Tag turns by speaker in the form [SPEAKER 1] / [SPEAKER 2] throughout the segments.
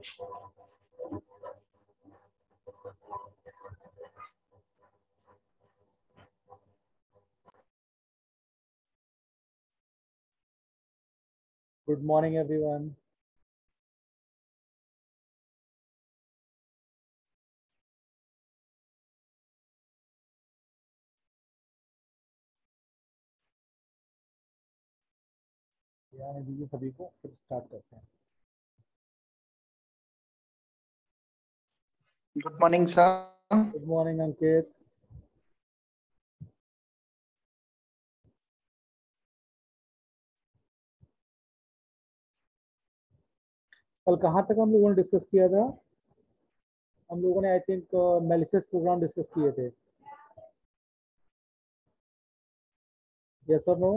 [SPEAKER 1] Good morning, everyone. आने दीजिए सभी को, फिर स्टार्ट करते हैं।
[SPEAKER 2] Good morning sir.
[SPEAKER 1] Good morning Ankit. कल कहाँ तक हम लोगों ने डिस्कस किया था? हम लोगों ने आई थिंक मेलिसिस प्रोग्राम डिस्कस किए थे। यस और नो?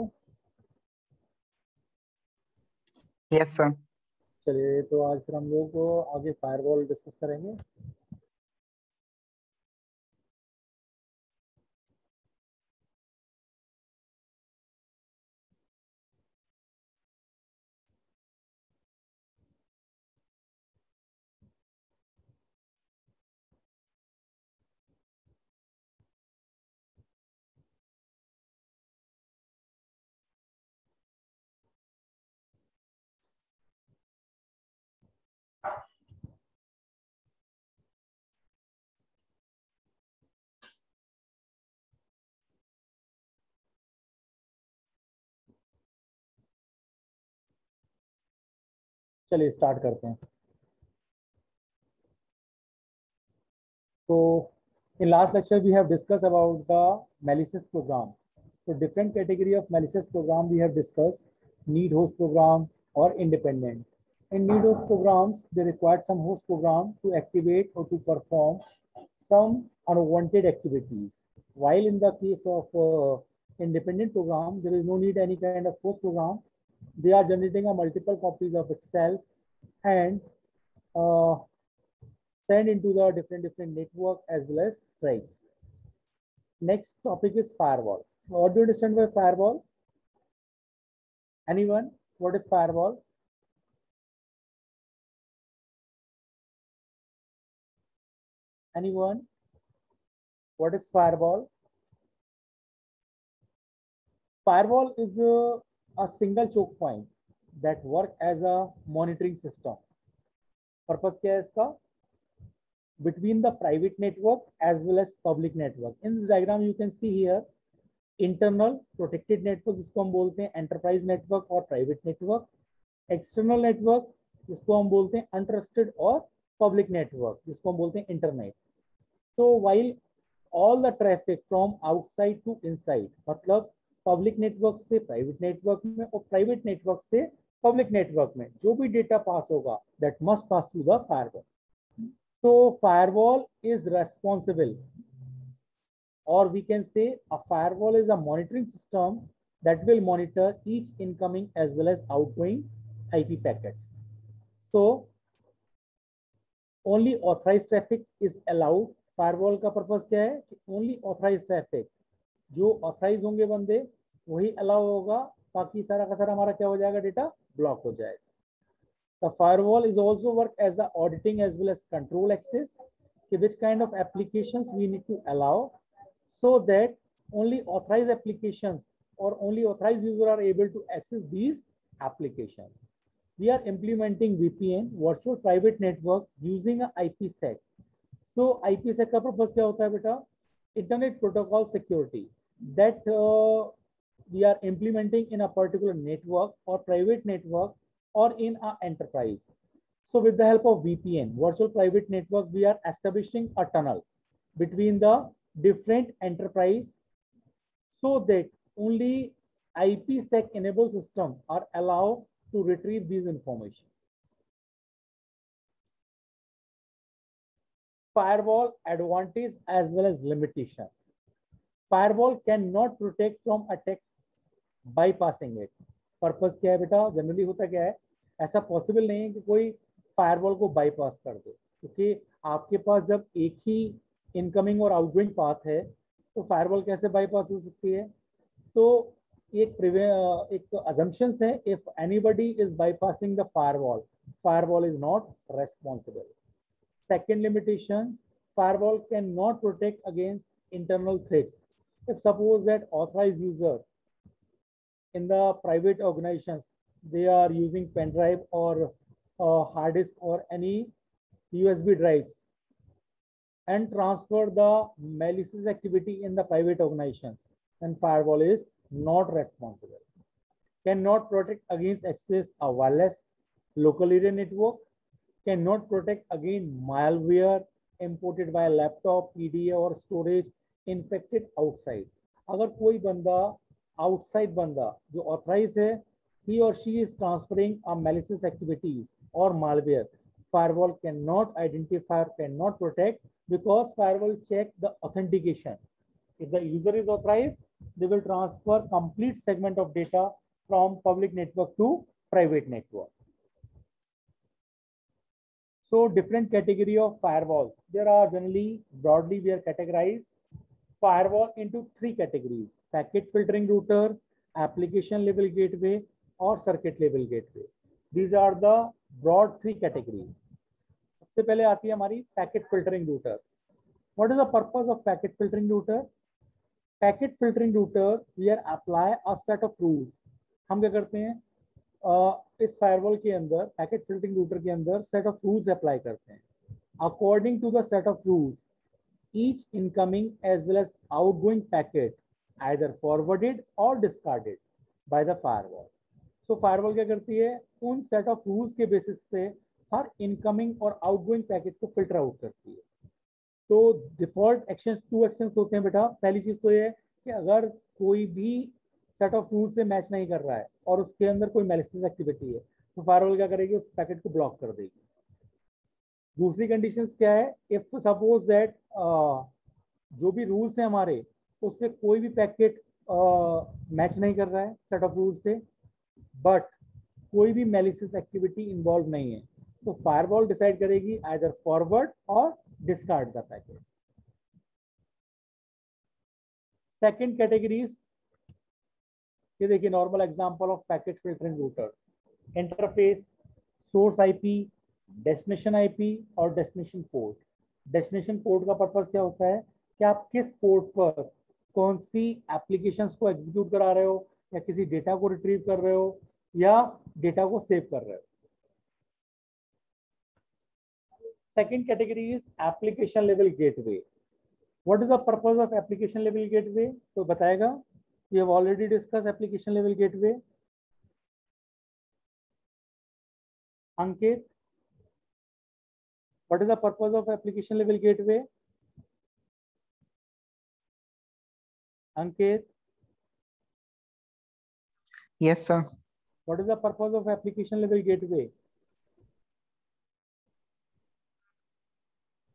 [SPEAKER 2] Yes sir.
[SPEAKER 1] चलिए, तो आज फिर हम लोग आगे फायरवॉल डिस्कस करेंगे। चलिए स्टार्ट करते हैं। So in last lecture we have discussed about the malicious program. So different category of malicious program we have discussed: need host program or independent. In need host programs, they required some host program to activate or to perform some unwanted activities. While in the case of independent program, there is no need any kind of host program. They are generating a multiple copies of itself and uh, send into the different network as well as threads. Next topic is firewall. What do you understand by firewall? Anyone? What is firewall? Anyone? What is firewall? Firewall is a single choke point that work as a monitoring system. Purpose क्या है इसका? Between the private network as well as public network. In this diagram you can see here internal protected network जिसको हम बोलते हैं enterprise network और private network, external network जिसको हम बोलते हैं untrusted और public network जिसको हम बोलते हैं internet. So while all the traffic from outside to inside, मतलब public network से private network में और private network से public network में जो भी data pass होगा that must pass through the firewall. So firewall is responsible, or we can say a firewall is a monitoring system that will monitor each incoming as well as outgoing IP packets. So only authorized traffic is allowed. Firewall का purpose क्या है कि only authorized traffic, जो authorise होंगे बंदे वही allow होगा, बाकी सारा का सारा हमारा क्या हो जाएगा, डेटा ब्लॉक हो जाएगा. The firewall is also work as a auditing as well as control access, which kind of applications we need to allow so that only authorized applications or only authorized users are able to access these applications. We are implementing VPN, virtual private network, using a IPsec. So IPsec का purpose क्या होता है बेटा? Internet protocol security that we are implementing in a particular network or private network or in our enterprise. So with the help of VPN, virtual private network, we are establishing a tunnel between the different enterprise so that only IPsec enabled system are allowed to retrieve these information. Firewall advantage as well as limitations. Firewall cannot protect from attacks bypassing it. Purpose क्या है बेटा? Generally होता क्या है, ऐसा possible नहीं है कि कोई फायरवॉल को बाईपास कर दे, क्योंकि आपके पास जब एक ही इनकमिंग और आउटगोइंग पाथ है तो फायरवॉल कैसे बाईपास हो सकती है? तो एक अजम्पशंस है, if anybody is bypassing the firewall, firewall is not responsible. Second limitation, firewall cannot protect against internal threats. If suppose that authorized user in the private organizations, they are using pen drive or hard disk or any USB drives and transfer the malicious activity in the private organizations, then firewall is not responsible. Cannot protect against access a wireless local area network, cannot protect against malware imported by laptop, PDA or storage infected outside. अगर कोई बंदा outside बंदा जो authorized है, he or she is transferring a malicious activities or malware, firewall cannot identify or cannot protect, because firewall check the authentication. If the user is authorized, they will transfer complete segment of data from public network to private network. So different category of firewalls. There are generally broadly we are categorized firewall into three categories: packet filtering router, application level gateway, or circuit level gateway. These are the broad three categories. सबसे पहले आती है हमारी packet filtering router. What is the purpose of packet filtering router? Packet filtering router, we are apply a set of rules. हम क्या करते हैं, इस फायरवॉल के अंदर पैकेट फिल्टरिंग रूटर के अंदर सेट ऑफ रूल्स अप्लाई करते हैं. According to the set of rules, each incoming as well as outgoing packet either forwarded और discarded by the firewall. So firewall क्या करती है, उन सेट ऑफ रूल्स के बेसिस पे हर इनकमिंग और आउटगोइंग पैकेट को फिल्टर आउट करती है. तो डिफॉल्ट एक्शन, टू एक्शन होते हैं बेटा. पहली चीज तो ये है कि अगर कोई भी सेट ऑफ रूल से मैच नहीं कर रहा है और उसके अंदर कोई मैलिशियस एक्टिविटी है, तो फायरवॉल क्या करेगी, उस पैकेट को ब्लॉक कर देगी. दूसरी कंडीशंस क्या है, इफ सपोज दैट जो भी रूल्स है हमारे, उससे कोई भी पैकेट मैच नहीं कर रहा है सेट ऑफ रूल से, बट कोई भी मैलिशियस एक्टिविटी इन्वॉल्व नहीं है, तो फायरवॉल डिसाइड करेगी आइदर फॉरवर्ड और discard the packet. Second categories, ये देखिए normal example of packet filtering router. Interface, source IP, destination IP और डेस्टिनेशन पोर्ट. डेस्टिनेशन पोर्ट का पर्पस क्या होता है कि आप किस पोर्ट पर कौन सी एप्लीकेशंस को एग्जीक्यूट करा रहे हो, या किसी डेटा को रिट्रीव कर रहे हो, या डेटा को सेव कर रहे हो. Second category is application level gateway. What is the purpose of application level gateway, तो बताएगा. We have already discussed application level gateway. Ankit, what is the purpose of application level gateway? Ankit?
[SPEAKER 2] Yes, sir.
[SPEAKER 1] What is the purpose of application level gateway?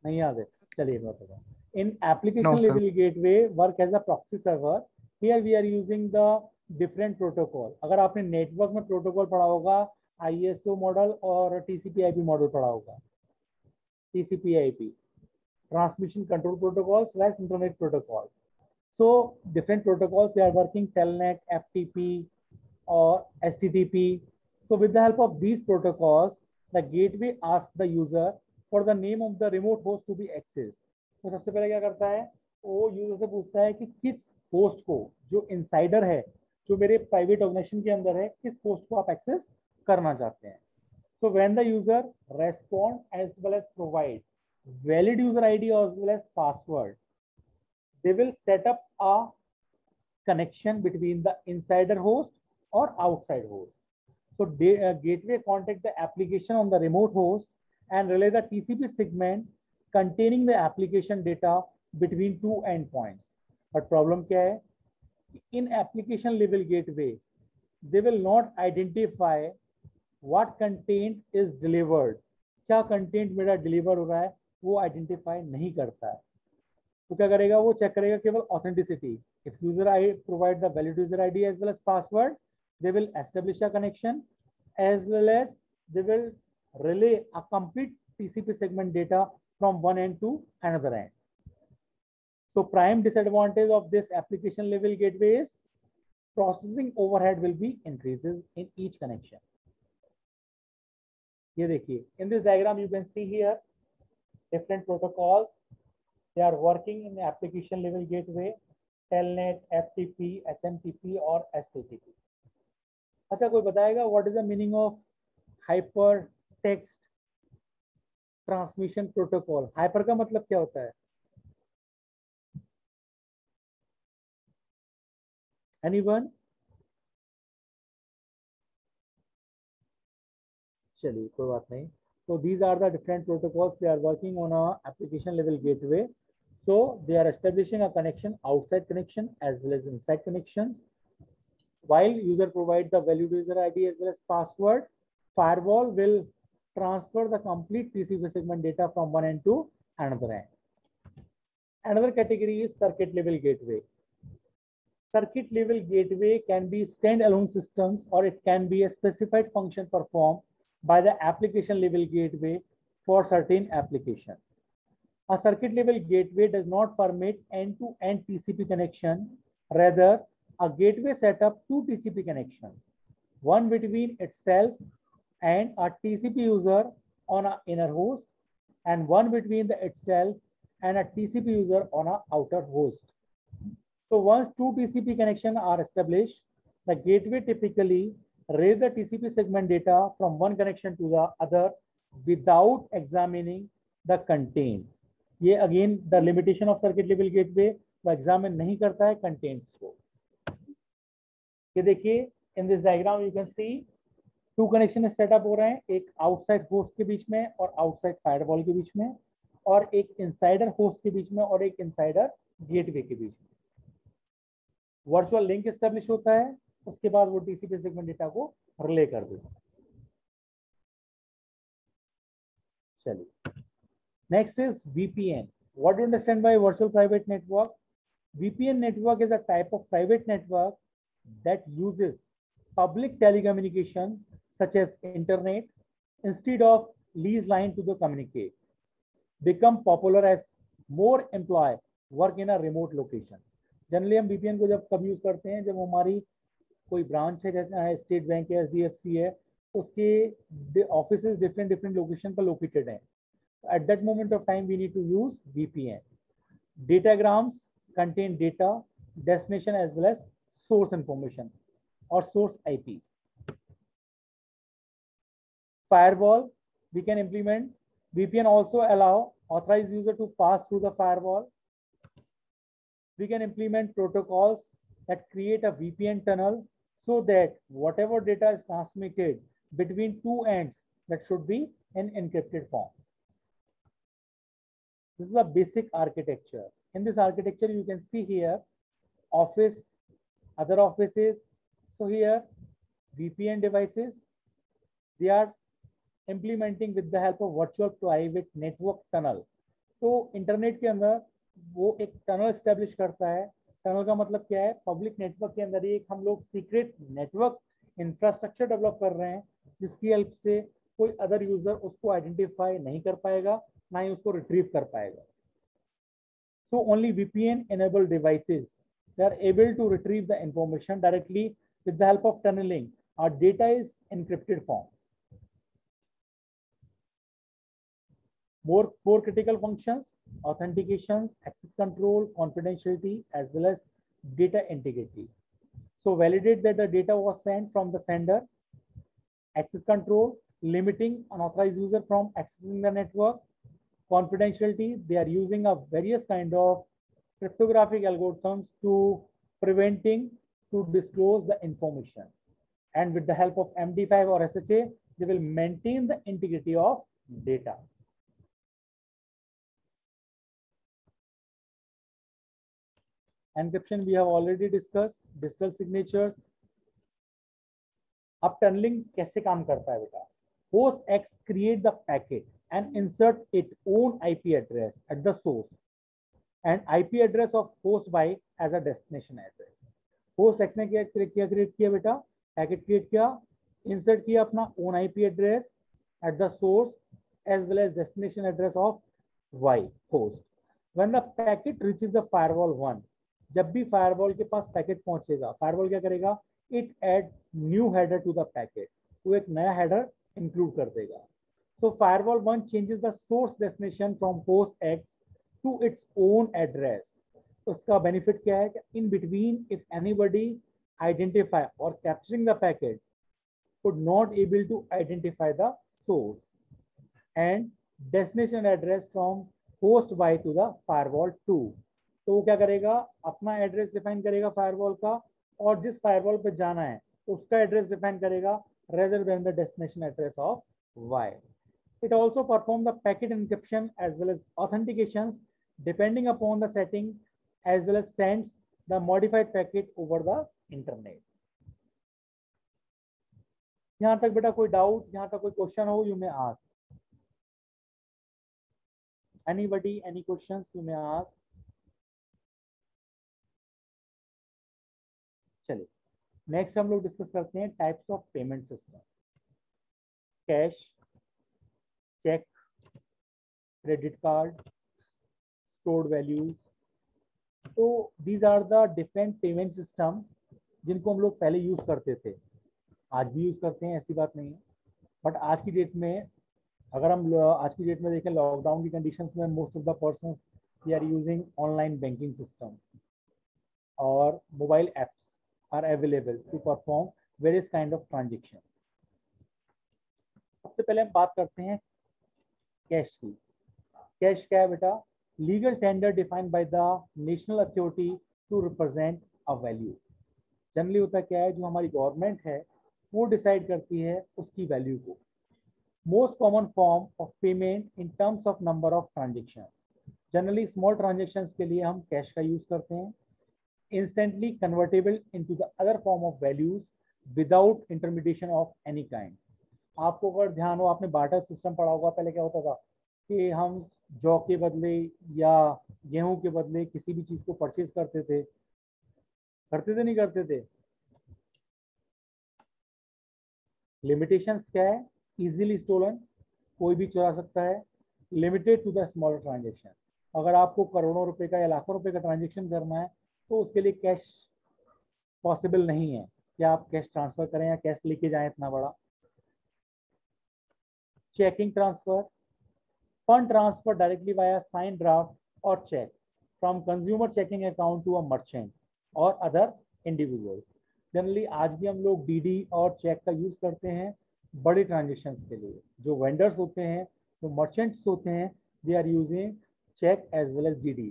[SPEAKER 1] नहीं याद है, चलिए मैं बताता हूँ. In application level gateway work as a proxy server. Here we are using the different protocol. अगर आपने network में प्रोटोकॉल पढ़ा होगा, ISO मॉडल और TCP/IP मॉडल पढ़ा होगा. TCP/IP, transmission control protocol / internet protocol. So different protocols, they are working telnet, FTP or HTTP. So with the help of these protocols, the gateway asks the user for the name of the remote host to be accessed. तो सबसे पहले क्या करता है, वो user से पूछता है कि किस होस्ट को, जो इनसाइडर है, जो मेरे प्राइवेट ऑर्गेनाइजेशन के अंदर है, किस होस्ट को आप एक्सेस करना चाहते हैं. So when the user respond as well as provide valid user ID as well as password, they will set up a connection between the insider host or outside host. So gateway contact the application on the remote host and relay the TCP segment containing the application data between two endpoints. But problem क्या है, in application level gateway they will not identify what content is delivered. क्या content मेरा deliver हो रहा है वो identify नहीं करता है. तो क्या करेगा, वो चेक करेगा केवल authenticity. If user I provide the valid user ID as well as password, they will establish a connection as well as they will relay a complete TCP segment data from one end to another end. So prime disadvantage of this application level gateway is processing overhead will be increases in each connection. ये देखिए, in this diagram you can see here different protocols. They are working in the application level gateway, telnet, FTP, SMTP और STTP. अच्छा, कोई बताएगा what is the meaning of hypertext transmission protocol? Hyper का मतलब क्या होता है? Anyone? चलिए, कोई बात नहीं. So these are the different protocols. They are working on a application level gateway. So they are establishing a connection, outside connection as well as inside connections. While user provides the valid user ID as well as password, firewall will transfer the complete TCP segment data from one end to another end. Another category is circuit level gateway. Circuit level gateway can be standalone systems or it can be a specified function performed by the application level gateway for certain application. A circuit level gateway does not permit end-to-end TCP connection. Rather, a gateway set up two TCP connections, one between itself and a TCP user on an inner host, and one between the itself and a TCP user on an outer host. So once two TCP connections are established, the gateway typically raise the TCP segment data from one connection to the other without examining the content. ये again the limitation of circuit level gateway, वो examine नहीं करता है contents को. ये देखिए, in this diagram you can see two connection set up हो रहे हैं, एक outside host के बीच में और outside firewall के बीच में, और एक insider host के बीच में और एक insider gateway के बीच में. वर्चुअल लिंक एस्टेब्लिश होता है, उसके बाद वो टीसीपी सेगमेंट डेटा को रिले कर देता है. चलिए, next is VPN. What do understand by virtual private network? VPN network is a type of private network that uses public telecommunication such as internet instead of lease line to the communicate. Become popular as more employees work in a remote location. Generally हम VPN को जब कब use करते हैं, जब हमारी कोई branch है, जैसे स्टेट बैंक है, SDFC है, उसके ऑफिसेज डिफरेंट लोकेशन पर लोकेटेड हैं. At that moment of time we need to use VPN. Datagrams contain data, destination as well as source information or source IP. Firewall, we can implement. VPN also allow authorized user to pass through the firewall. We can implement protocols that create a VPN tunnel so that whatever data is transmitted between two ends, that should be in encrypted form. This is a basic architecture. In this architecture, you can see here office, other offices. So here VPN devices, they are implementing with the help of virtual private network tunnel. तो internet के अंदर वो एक tunnel establish करता है. Tunnel का मतलब क्या है? पब्लिक नेटवर्क के अंदर एक हम लोग सीक्रेट नेटवर्क इंफ्रास्ट्रक्चर डेवलप कर रहे हैं, जिसकी हेल्प से कोई अदर यूजर उसको आइडेंटिफाई नहीं कर पाएगा, ना ही उसको रिट्रीव कर पाएगा. So only VPN enabled devices, they are able to retrieve the information directly with the help of tunneling. Our data is encrypted form. More four critical functions: authentications, access control, confidentiality, as well as data integrity. So validate that the data was sent from the sender. Access control, limiting unauthorized user from accessing the network. Confidentiality, they are using a various kind of cryptographic algorithms to preventing to disclose the information. And with the help of MD5 or SHA, they will maintain the integrity of data. Encryption we have already discussed. Digital signatures. अब tunnelling कैसे काम करता है बेटा? Host X create the packet and insert its own IP address at the source and IP address of host Y as a destination address. Host X ने क्या create किया बेटा? Packet create किया, insert किया अपना own IP address at the source as well as destination address of Y host. When the packet reaches the firewall 1, जब भी firewall के पास पैकेट पहुंचेगा, firewall क्या करेगा? It add new header to the packet. वो एक नया header इंक्लूड कर देगा. So firewall 1 changes the source destination from host X to its own address. तो उसका benefit क्या है कि in between if anybody identify or capturing the packet could not able to identify the source and destination address from host Y to the firewall 2. तो वो क्या करेगा, अपना एड्रेस डिफाइन करेगा फायरवॉल का, और जिस फायरवॉल पे जाना है उसका एड्रेस डिफाइन करेगा rather than the destination address of Y. It also performs the packet encryption as well as authentications depending upon the setting, as well as sends the modified packet over the internet. यहाँ तक बेटा कोई doubt, यहाँ तक कोई question हो, you may ask. Anybody, any questions you may ask? चलिए next हम लोग डिस्कस करते हैं types of payment system. Cash, cheque, credit card, stored values. तो these are the different payment systems जिनको हम लोग पहले यूज करते थे, आज भी यूज करते हैं, ऐसी बात नहीं है. बट आज की डेट में अगर हम आज की डेट में देखें, लॉकडाउन की कंडीशंस में most of the person they are using online banking system और mobile apps are available to perform various kind of transaction. सबसे पहले हम बात करते हैं कैश की. कैश क्या है बेटा? Legal tender defined by the national authority to represent a value. Generally होता क्या है, जो हमारी गवर्नमेंट है वो डिसाइड करती है उसकी वैल्यू को. Most common form of payment in terms of number of transactions. Generally small transactions के लिए हम कैश का यूज करते हैं. Instantly convertible into the other form of values without intermediation of any kind. आपको अगर ध्यान हो, आपने बार्टर सिस्टम पढ़ा होगा. पहले क्या होता था कि हम जौ के बदले या गेहूं के बदले किसी भी चीज को परचेज करते थे नहीं करते थे. लिमिटेशंस क्या है? इजीली स्टोलन, कोई भी चुरा सकता है. Limited to the smaller transaction. अगर आपको करोड़ों रुपए का या लाखों रुपए का ट्रांजेक्शन करना है तो उसके लिए कैश पॉसिबल नहीं है कि आप कैश ट्रांसफर करें या कैश लेके जाएं इतना बड़ा. Checking transfer, fund transfer directly via sign draft और cheque from consumer checking account to a merchant और अदर इंडिविजुअल्स. जनरली आज भी हम लोग डीडी और चेक का यूज करते हैं बड़ी ट्रांजेक्शन्स के लिए. जो वेंडर्स होते हैं, जो मर्चेंट्स होते हैं, they are using cheque as well as DD.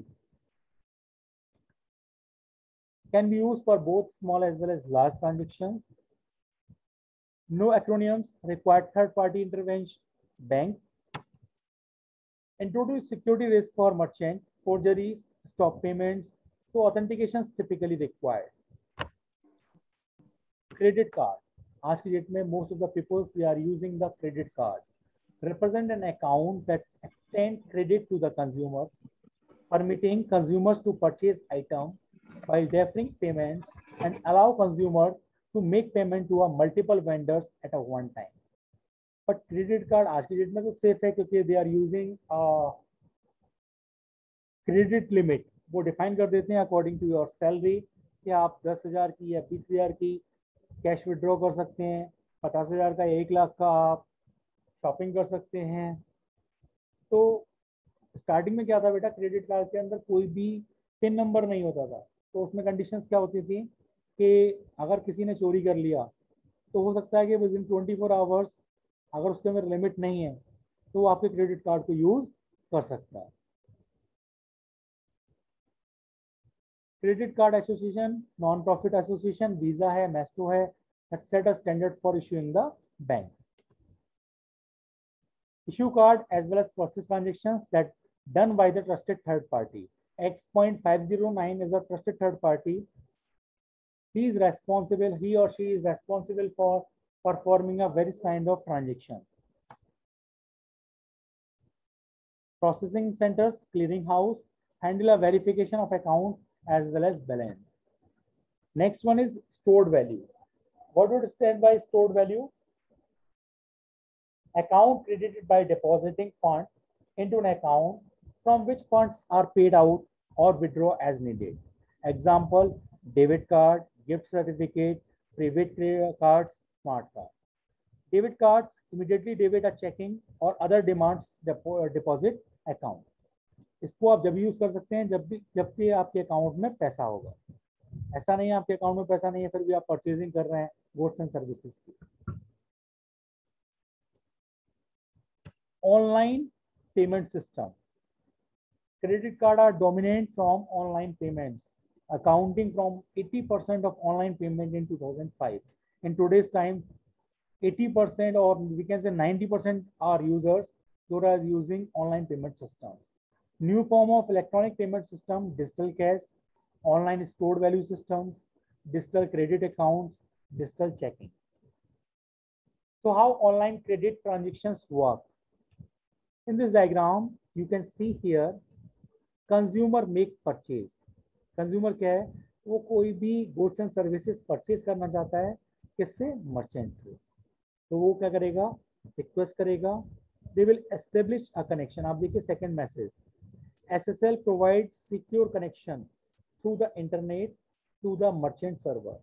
[SPEAKER 1] Can be used for both small as well as large transactions. No acronyms required third party intervention. Bank introduce security risk for merchant, forgeries, stop payments, so authentications typically required. Credit card. आज की date में most of the people they are using the credit card. Represent an account that extend credit to the consumers, permitting consumers to purchase items while deferring payments and allow consumers to make payment to a multiple vendors at a one time. But credit card आज की date में तो safe है क्योंकि they are using credit limit. वो define कर देते हैं अकॉर्डिंग टू योर सैलरी कि आप 10,000 की या 20,000 की कैश विड्रॉ कर सकते हैं, 50,000 का या 1 लाख का आप शॉपिंग कर सकते हैं. तो स्टार्टिंग में क्या था बेटा, क्रेडिट कार्ड के अंदर कोई भी पिन नंबर नहीं होता था. तो उसमें कंडीशंस क्या होती थी कि अगर किसी ने चोरी कर लिया तो हो सकता है कि विद इन 24 आवर्स अगर उसके अंदर लिमिट नहीं है तो वो आपके क्रेडिट कार्ड को यूज कर सकता है. Credit card association, non profit association, visa है, मैस्ट्रो है, that set a standard for issuing the banks. Issue card as well as process transactions that done by the trusted third party. X.509 is a trusted third party. He is responsible, he or she is responsible for performing a various kind of transactions. Processing centers, clearing house, handle a verification of account as well as balance. Next one is stored value. What would stand by stored value? Account credited by depositing funds into an account from which funds are paid out or withdraw as needed. Example, debit card, gift certificate, prepaid cards, smart card. Debit cards immediately debit a checking or other demands deposit account. इसको आप जब use कर सकते हैं जब भी आपके account में पैसा होगा। ऐसा नहीं है आपके अकाउंट में पैसा नहीं है फिर भी आप परचेजिंग कर रहे हैं गुड्स एंड सर्विसेज की। Online payment system, credit card are dominant from online payments, accounting from 80% of online payment in 2005. In today's time, 80% or we can say 90% are users who are using online payment systems. New form of electronic payment system, digital cash, online stored value systems, digital credit accounts, digital checking. So how online credit transactions work? In this diagram, you can see here consumer make purchase. Consumer क्या है, वो कोई भी goods and services purchase करना चाहता है किससे, merchant से। तो वो क्या करेगा, रिक्वेस्ट करेगा, they will establish a connection. आप देखिए second message, SSL provide secure connection through the internet to the merchant server.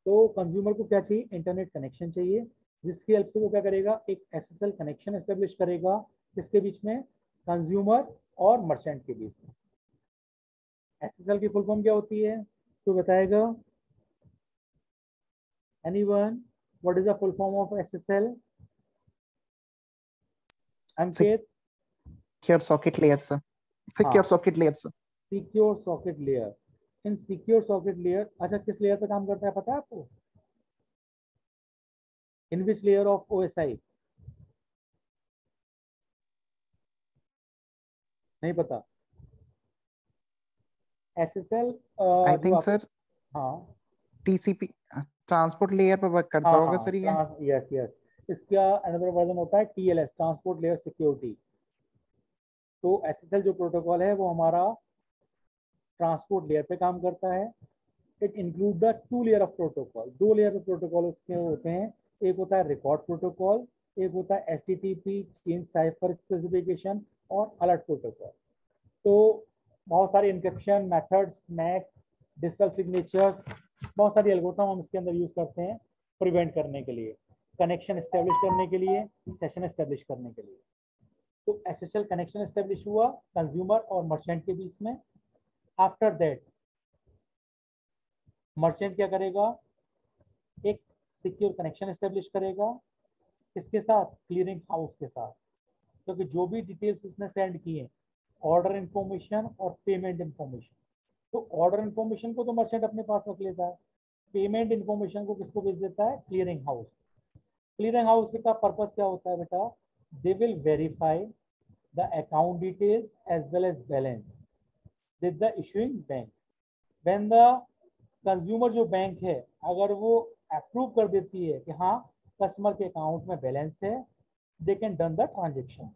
[SPEAKER 1] तो कंज्यूमर को क्या चाहिए, इंटरनेट कनेक्शन चाहिए, जिसकी हेल्प से वो क्या करेगा, एक एसएसएल कनेक्शन एस्टेब्लिश करेगा किसके बीच में, कंज्यूमर और मर्चेंट के बीच में। एसएसएल की फुल फॉर्म क्या होती है, तो बताएगा anyone, what is the full form of SSL? Ankit?
[SPEAKER 2] Secure socket layer sir. Secure socket layer sir.
[SPEAKER 1] Secure socket layer. In secure socket layer, अच्छा किस लेयर पे काम करता है पता है आपको? इन विच लेयर ऑफ ओएसआई? नहीं पता? एसएसएल
[SPEAKER 2] आई थिंक सर
[SPEAKER 1] हाँ
[SPEAKER 2] टीसीपी ट्रांसपोर्ट लेयर पे वर्क करता होगा सर ये।
[SPEAKER 1] यस यस, इसका अनदर वर्जन होता है टीएलएस, ट्रांसपोर्ट लेयर सिक्योरिटी। तो एसएसएल जो प्रोटोकॉल है वो हमारा ट्रांसपोर्ट लेयर पे काम करता है। It include the two layer of protocol, दो लेयर ऑफ प्रोटोकॉल उसके होते हैं, एक होता है रिकॉर्ड प्रोटोकॉल, एक होता है एचटीटीपी चेन साइफर स्पेसिफिकेशन और अलर्ट प्रोटोकॉल। तो बहुत सारी encryption methods, MAC, digital signatures, बहुत सारी एल्गोरिथम हम इसके अंदर यूज करते हैं प्रिवेंट करने के लिए, कनेक्शन एस्टेब्लिश करने के लिए, सेशन एस्टेब्लिश करने के लिए। तो एसएसएल कनेक्शन एस्टेब्लिश हुआ कंज्यूमर और मर्चेंट के बीच में। आफ्टर दैट मर्चेंट क्या करेगा, एक सिक्योर कनेक्शन एस्टेब्लिश करेगा किसके साथ, क्लियरिंग हाउस के साथ, क्योंकि जो भी डिटेल्स उसने सेंड किए, ऑर्डर इंफॉर्मेशन और पेमेंट इंफॉर्मेशन, तो ऑर्डर इंफॉर्मेशन को तो मर्चेंट अपने पास रख लेता है, पेमेंट इंफॉर्मेशन को किसको भेज देता है, क्लियरिंग हाउस। क्लियरिंग हाउस का पर्पस क्या होता है बेटा, they will verify the account details as well as balance with the issuing bank. When the consumer जो बैंक है अगर वो अप्रूव कर देती है कि हाँ कस्टमर के अकाउंट में बैलेंस है, they can done the transaction.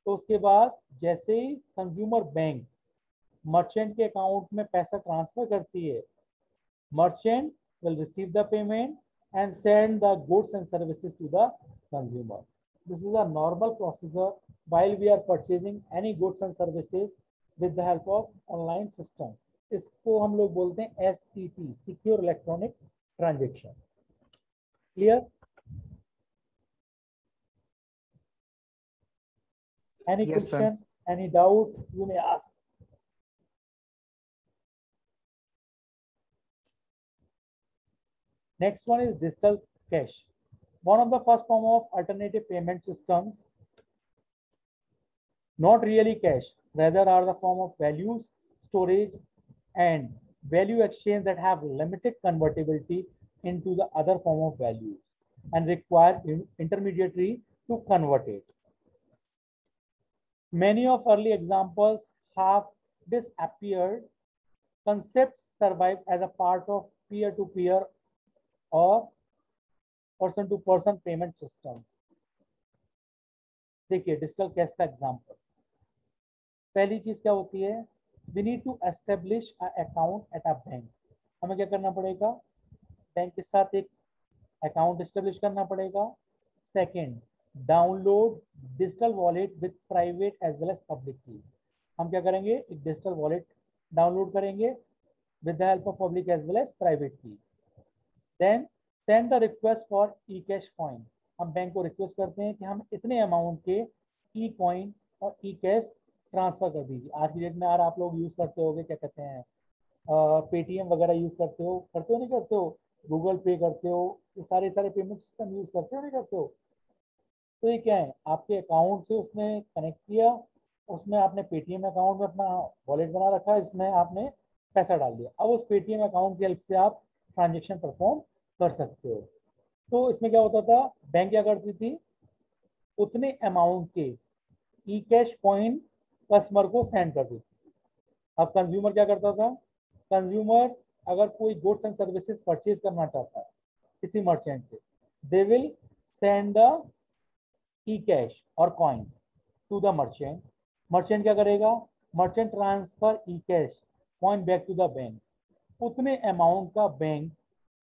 [SPEAKER 1] तो उसके बाद जैसे ही कंज्यूमर बैंक मर्चेंट के अकाउंट में पैसा ट्रांसफर करती है, merchant will receive the payment and send the goods and services to the consumer. This is a normal procedure while we are purchasing any goods and services with the help of online system. इसको हम लोग बोलते हैं SET, Secure Electronic Transaction. Clear? Any
[SPEAKER 2] Yes,
[SPEAKER 1] question,
[SPEAKER 2] sir.
[SPEAKER 1] any doubt you may ask. Next one is digital cash. One of the first form of alternative payment systems, not really cash, rather are the form of values, storage, and value exchange that have limited convertibility into the other form of values and require intermediary to convert it. Many of early examples have disappeared. Concepts survive as a part of peer-to-peer or person-to-person payment systems. देखिए digital cash का example, पहली चीज क्या होती है, we need to establish a account at a bank. हमें क्या करना पड़ेगा, बैंक के साथ एक अकाउंट एस्टेब्लिश करना पड़ेगा। Second, download digital wallet with private as well as public key. हम क्या करेंगे, एक डिजिटल वॉलेट डाउनलोड करेंगे with the help of public as well as private key. Then send the request for e cash coin. हम bank को request करते हैं कि हम इतने अमाउंट के ई कॉइन और ई कैश ट्रांसफर कर दीजिए। आज की डेट में यार आप लोग यूज़ करते होगे, क्या कहते हैं, पेटीएम वगैरह यूज़ करते हो नहीं करते हो, गूगल पे करते हो, ये सारे सारे पेमेंट सिस्टम यूज़ करते हो नहीं करते हो। तो ये क्या है, आपके अकाउंट से उसने कनेक्ट किया, उसमें आपने पेटीएम अकाउंट में अपना वॉलेट बना रखा है, इसमें आपने पैसा डाल दिया। अब उस पेटीएम अकाउंट की हेल्प से आप ट्रांजेक्शन परफॉर्म कर सकते हो। तो इसमें क्या होता था, बैंक क्या करती थी, उतने अमाउंट के ई कैश कॉइन कस्टमर को सेंड कर देती। अब कंज्यूमर क्या करता था, कंज्यूमर अगर कोई गुड्स एंड सर्विसेज परचेज करना चाहता है किसी मर्चेंट से, they will send the e cash और coins to the merchant. Merchant क्या करेगा, merchant transfer e cash coin back to the bank. उतने अमाउंट का बैंक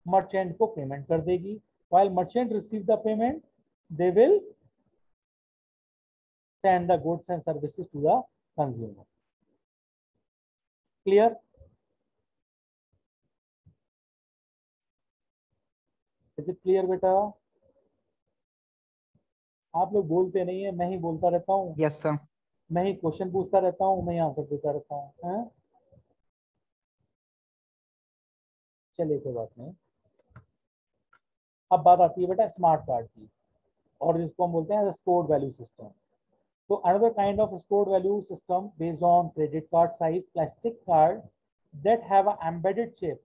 [SPEAKER 1] मर्चेंट को पेमेंट कर देगी। while merchant receive the payment, they will send the goods and services to the consumer. Clear? Is it clear बेटा? आप लोग बोलते नहीं है, मैं ही बोलता रहता हूँ।
[SPEAKER 2] Yes sir.
[SPEAKER 1] मैं ही क्वेश्चन पूछता रहता हूँ, मैं ही आंसर देता रहता हूँ। चलिए कोई बात नहीं। अब बात आती है बेटा स्मार्ट कार्ड की, और जिसको हम बोलते हैं stored value system. So another kind of stored value system based on credit card size plastic card that have an embedded chip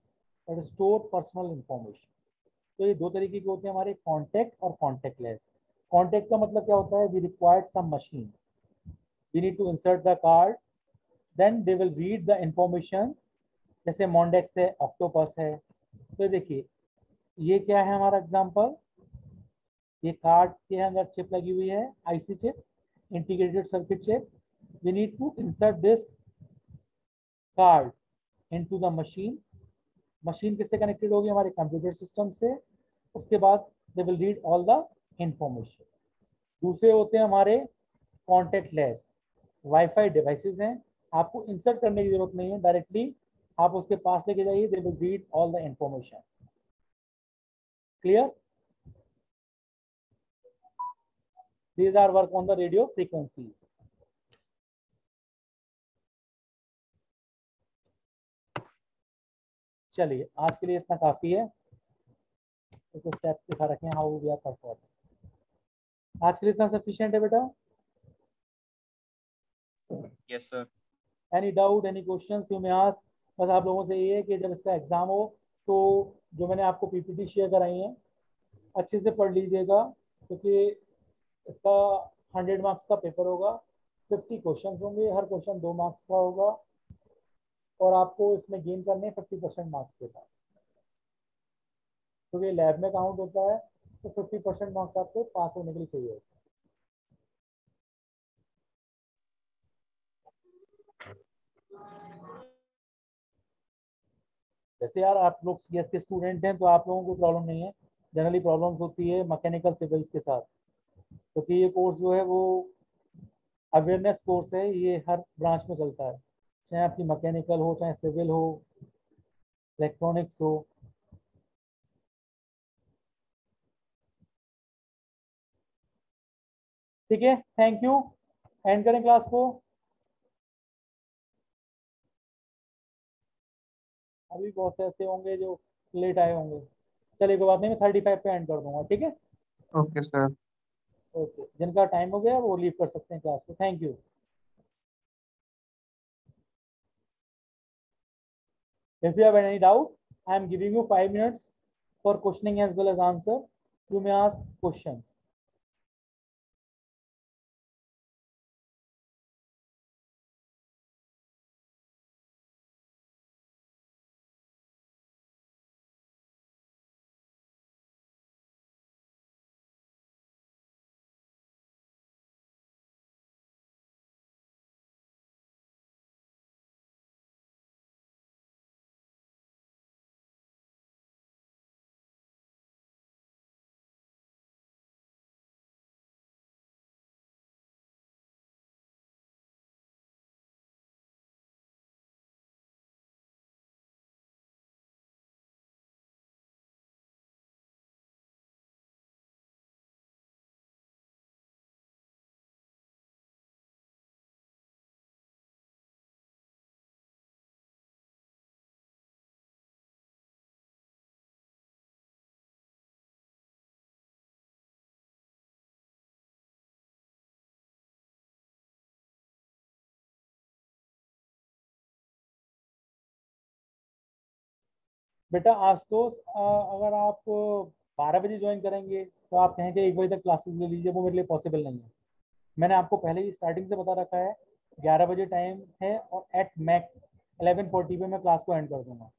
[SPEAKER 1] that store personal information. तो ये दो तरीके के होते हैं हमारे, कॉन्टैक्ट और कॉन्टैक्टलेस। कॉन्टैक्ट का मतलब क्या होता है, we required some machine, we need to insert the card, then they will read the information. जैसे मॉन्डेक्स है, ऑक्टोपस है। तो देखिए ये क्या है हमारा एग्जांपल, ये कार्ड के अंदर चिप लगी हुई है, IC chip, integrated circuit chip. We need to insert this card into the machine. Machine किससे कनेक्टेड होगी, हमारे कंप्यूटर सिस्टम से। उसके बाद they will read all the information. दूसरे होते हैं हमारे कॉन्टेक्टलेस, वाईफाई डिवाइसेस हैं, आपको इंसर्ट करने की जरूरत नहीं है, डायरेक्टली आप उसके पास लेके जाइए, दे will read all the information. Clear? These are work on the radio frequencies. चलिए आज के लिए इतना काफी है। तो स्टेप्स दिखा रखे हैं हाउ वी आर परफॉर्मिंग। आज के लिए इतना सफिशिएंट है बेटा?
[SPEAKER 3] Yes sir.
[SPEAKER 1] Any doubt, any questions you may ask. बस आप लोगों से ये है कि जब इसका एग्जाम हो तो जो मैंने आपको पीपीटी शेयर कराई है अच्छे से पढ़ लीजिएगा, क्योंकि इसका 100 मार्क्स का पेपर होगा, 50 क्वेश्चन होंगे, हर क्वेश्चन 2 मार्क्स का होगा, और आपको इसमें गेन करने 50% मार्क्स के साथ, क्योंकि लैब में काउंट होता है। तो 50% मार्क्स आपको पास होने के लिए चाहिए। वैसे यार आप लोग सीएस के स्टूडेंट हैं तो आप लोगों को प्रॉब्लम नहीं है, जनरली प्रॉब्लम्स होती है मैकेनिकल सिविल्स के साथ, क्योंकि ये कोर्स जो है वो अवेयरनेस कोर्स है, ये हर ब्रांच में चलता है, चाहे आपकी मैकेनिकल हो, चाहे सिविल हो, इलेक्ट्रॉनिक्स हो। ठीक है, थैंक यू। एंड करें क्लास को। अभी बहुत से ऐसे होंगे जो लेट आए होंगे। चलिए कोई बात नहीं, मैं 35 पे एंड कर दूंगा, ठीक है?
[SPEAKER 2] Okay sir.
[SPEAKER 1] ओके, जिनका टाइम हो गया वो लीव कर सकते हैं क्लास को। Thank you. If you have any doubt, I am giving you 5 minutes for questioning as well as answer. You may ask questions. बेटा आज तो अगर आप 12 बजे ज्वाइन करेंगे तो आप कहेंगे 1 बजे तक क्लासेस ले लीजिए, वो मेरे लिए पॉसिबल नहीं है। मैंने आपको पहले ही स्टार्टिंग से बता रखा है 11 बजे टाइम है, और एट मैक्स 11:40 पे मैं क्लास को एंड कर दूंगा।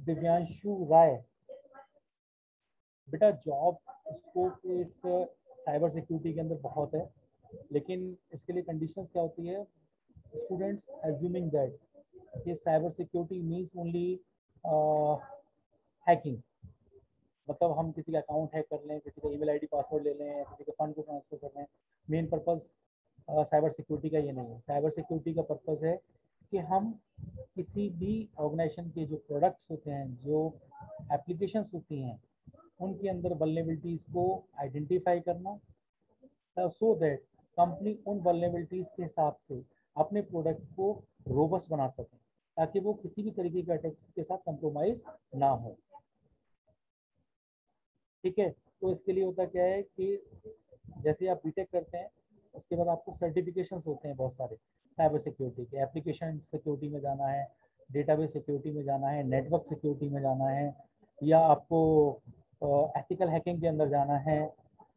[SPEAKER 1] दिव्यांशु राय, बेटा जॉब स्कोप इस साइबर सिक्योरिटी के अंदर बहुत है, लेकिन इसके लिए कंडीशंस क्या होती है, स्टूडेंट्स एज्यूमिंग दैट ये cyber security means only hacking, मतलब हम किसी का अकाउंट हैक कर लें, किसी का ईमेल आईडी पासवर्ड ले लें, किसी के फंड को ट्रांसफर कर लें। मेन पर्पस साइबर सिक्योरिटी का ये नहीं है। साइबर सिक्योरिटी का पर्पस है कि हम किसी भी ऑर्गेनाइजेशन के जो प्रोडक्ट्स होते हैं, जो एप्लीकेशंस होती हैं, उनके अंदर वल्नरेबिलिटीज को आइडेंटिफाई करना, सो दैट कंपनी उन वल्नरेबिलिटीज के हिसाब से अपने प्रोडक्ट को रोबस्ट बना सकें, ताकि वो किसी भी तरीके के अटैक्स के साथ कंप्रोमाइज ना हो। ठीक है, तो इसके लिए होता क्या है कि जैसे आप बीटेक करते हैं, उसके बाद आपको सर्टिफिकेशंस होते हैं बहुत सारे साइबर सिक्योरिटी के, एप्लीकेशन सिक्योरिटी में जाना है, डेटाबेस सिक्योरिटी में जाना है, नेटवर्क सिक्योरिटी में जाना है, या आपको एथिकल हैकिंग के अंदर जाना है।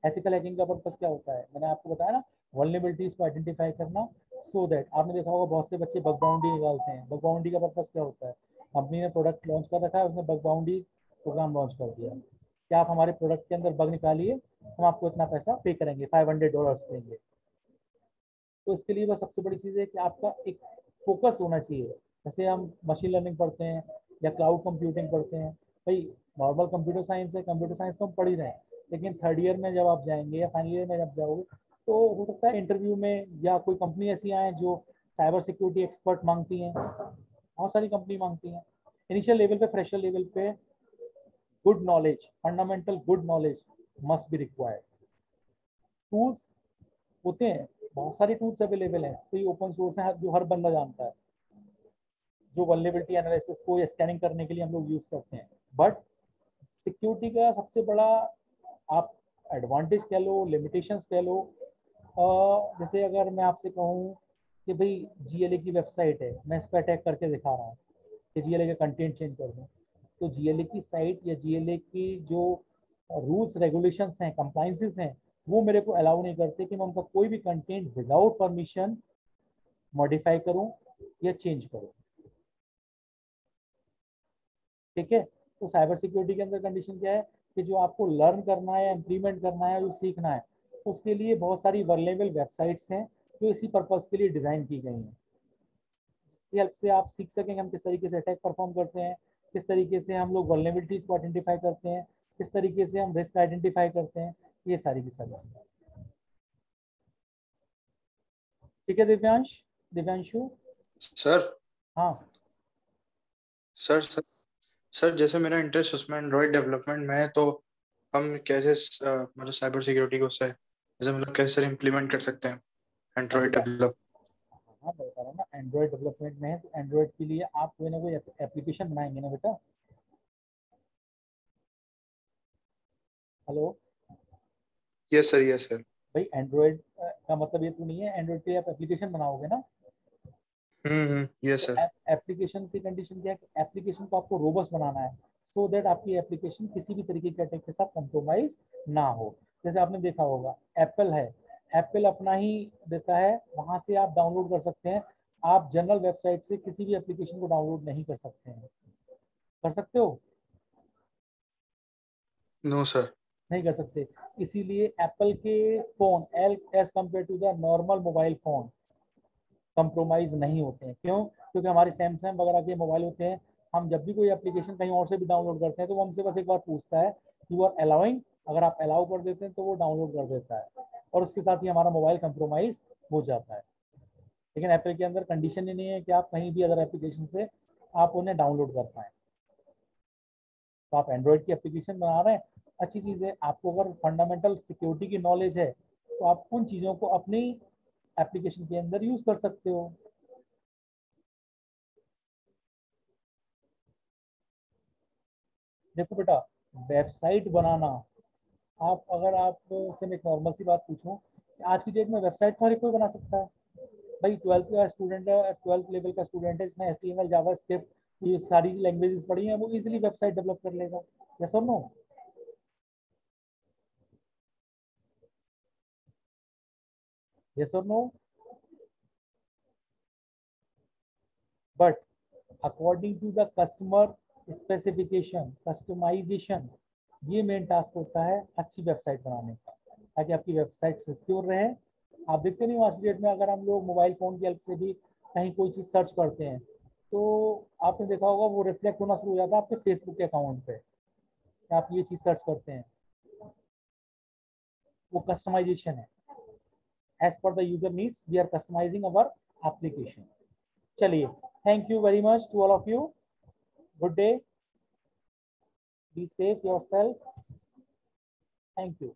[SPEAKER 1] एथिकल हैकिंग का पर्पस क्या होता है, मैंने आपको बताया ना, वल्नरेबिलिटीज को आइडेंटिफाई करना, सो दैट आपने देखा होगा बहुत से बच्चे बग बाउंडी निकालते हैं। बग बाउंडी का पर्पस क्या होता है, कंपनी ने प्रोडक्ट लॉन्च कर रखा है, उसने बग बाउंडी प्रोग्राम लॉन्च कर दिया कि आप हमारे प्रोडक्ट के अंदर बग निकालिए, हम आपको इतना पैसा पे करेंगे, $500 देंगे। तो इसके लिए बस सबसे बड़ी चीज़ है कि आपका एक फोकस होना चाहिए। जैसे हम मशीन लर्निंग पढ़ते हैं या क्लाउड कंप्यूटिंग पढ़ते हैं, भाई नॉर्मल कंप्यूटर साइंस है, कंप्यूटर साइंस तो हम पढ़ ही रहे हैं, लेकिन थर्ड ईयर में जब आप जाएंगे या फाइनल ईयर में जब जाओगे, तो हो सकता है इंटरव्यू में या कोई कंपनी ऐसी आए जो साइबर सिक्योरिटी एक्सपर्ट मांगती हैं, बहुत सारी कंपनी मांगती हैं। इनिशियल लेवल पे, फ्रेशर लेवल पे good knowledge, fundamental good knowledge must be required. Tools होते हैं, बहुत सारे टूल्स अवेलेबल हैं, तो ये ओपन सोर्स है जो हर बंदा जानता है, जो वल्नरेबिलिटी एनालिसिस को या स्कैनिंग करने के लिए हम लोग यूज करते हैं। बट सिक्योरिटी का सबसे बड़ा आप एडवांटेज कह लो, लिमिटेशंस कह लो, जैसे अगर मैं आपसे कहूँ कि भाई जीएलए की वेबसाइट है, मैं इस पर अटैक करके दिखा रहा हूँ कि जीएलए का कंटेंट चेंज कर दूँ, तो जीएलए की साइट या जीएलए की जो रूल्स रेगुलेशंस हैं, कंप्लाइंसेस हैं, वो मेरे को अलाउ नहीं करते कि मैं उनका कोई भी कंटेंट विदाउट परमिशन मॉडिफाई करूं या चेंज करूं। ठीक है, तो साइबर सिक्योरिटी के अंदर कंडीशन क्या है कि जो आपको लर्न करना है, इम्प्लीमेंट करना है, जो सीखना है, उसके लिए बहुत सारी वर्लेबल वेबसाइट्स हैं जो इसी पर्पज के लिए डिज़ाइन की गई हैं। इसकी हेल्प से आप सीख सकेंगे हम किस तरीके से अटैक परफॉर्म करते हैं, किस तरीके से हम लोग वर्लेबिलिटीज को आइडेंटिफाई करते हैं, किस तरीके से हम रिस्क आइडेंटिफाई करते हैं, ये सारी की सारी चीज़ें। ठीक है दिव्यांशु।
[SPEAKER 3] सर
[SPEAKER 1] हाँ
[SPEAKER 3] सर सर सर जैसे मेरा इंटरेस्ट उसमें एंड्रॉइड डेवलपमेंट में है, तो हम कैसे मतलब साइबर सिक्योरिटी को उससे जैसे मतलब कैसे सर इम्प्लीमेंट कर सकते हैं एंड्रॉइड
[SPEAKER 1] बेटा,
[SPEAKER 3] डेवलप।
[SPEAKER 1] हाँ मैं बता रहा हूँ ना, एंड्रॉइड डेवलपमेंट में है, तो एंड्रॉइड के लिए आप कोई ना कोई एप्लीकेशन बनाएंगे ना बेटा। Hello,
[SPEAKER 3] yes sir, yes sir.
[SPEAKER 1] भाई एंड्रॉइड का मतलब ये तो नहीं है एंड्रॉइड पे आप एप्लीकेशन बनाओगे ना।
[SPEAKER 3] यस
[SPEAKER 1] तो
[SPEAKER 3] सर।
[SPEAKER 1] एप्लीकेशन की कंडीशन क्या है कि एप्लीकेशन को आपको रोबस्ट बनाना है, सो दैट आपकी एप्लीकेशन किसी भी तरीके के अटैक के साथ कंप्रोमाइज ना हो। जैसे आपने देखा होगा एप्पल है, एप्पल अपना ही देता है, वहां से आप डाउनलोड कर सकते हैं। आप जनरल वेबसाइट से किसी भी एप्लीकेशन को डाउनलोड नहीं कर सकते हैं, कर सकते हो?
[SPEAKER 3] No sir.
[SPEAKER 1] नहीं कर सकते। इसीलिए एप्पल के फोन एल as compare to the normal mobile phone compromise नहीं होते हैं। क्यों? क्योंकि हमारे सैमसंग वगैरह के मोबाइल होते हैं, हम जब भी कोई एप्लीकेशन कहीं और से भी डाउनलोड करते हैं तो वो हमसे बस एक बार पूछता है यू आर अलाउइंग, अगर आप अलाउ कर देते हैं तो वो डाउनलोड कर देता है, और उसके साथ ही हमारा मोबाइल कंप्रोमाइज हो जाता है। लेकिन एप्पल के अंदर कंडीशन ही नहीं है कि आप कहीं भी अदर एप्लीकेशन से आप उन्हें डाउनलोड कर पाएँ। तो आप एंड्रॉइड की एप्लीकेशन बना रहे हैं, अच्छी चीज़ है। आपको अगर फंडामेंटल सिक्योरिटी की नॉलेज है तो आप उन चीज़ों को अपनी एप्लीकेशन के अंदर यूज कर सकते हो। देखो बेटा, वेबसाइट बनाना, आप अगर आप से मैं एक नॉर्मल सी बात पूछूं कि आज की डेट में वेबसाइट तो हर कोई बना सकता है। भाई 12th का स्टूडेंट है, 12th लेवल का स्टूडेंट है, इसने HTML जावास्क्रिप्ट ये सारी लैंग्वेजेस पढ़ी हैं, वो इजीली वेबसाइट डेवलप कर लेगा। यस और नो? यस और no? But according to the customer specification, customization, ये मेन टास्क होता है अच्छी वेबसाइट बनाने का, ताकि आपकी वेबसाइट सिक्योर रहे। आप देखते नहीं आज की डेट में अगर हम लोग मोबाइल फ़ोन की हेल्प से भी कहीं कोई चीज़ सर्च करते हैं तो आपने देखा होगा वो रिफ्लेक्ट होना शुरू हो जाता है आपके फेसबुक के अकाउंट पे, आप ये चीज़ सर्च करते हैं, वो कस्टमाइजेशन है। As per the user needs we are customizing our application. चलिए, thank you very much to all of you, good day, be safe yourself, thank you.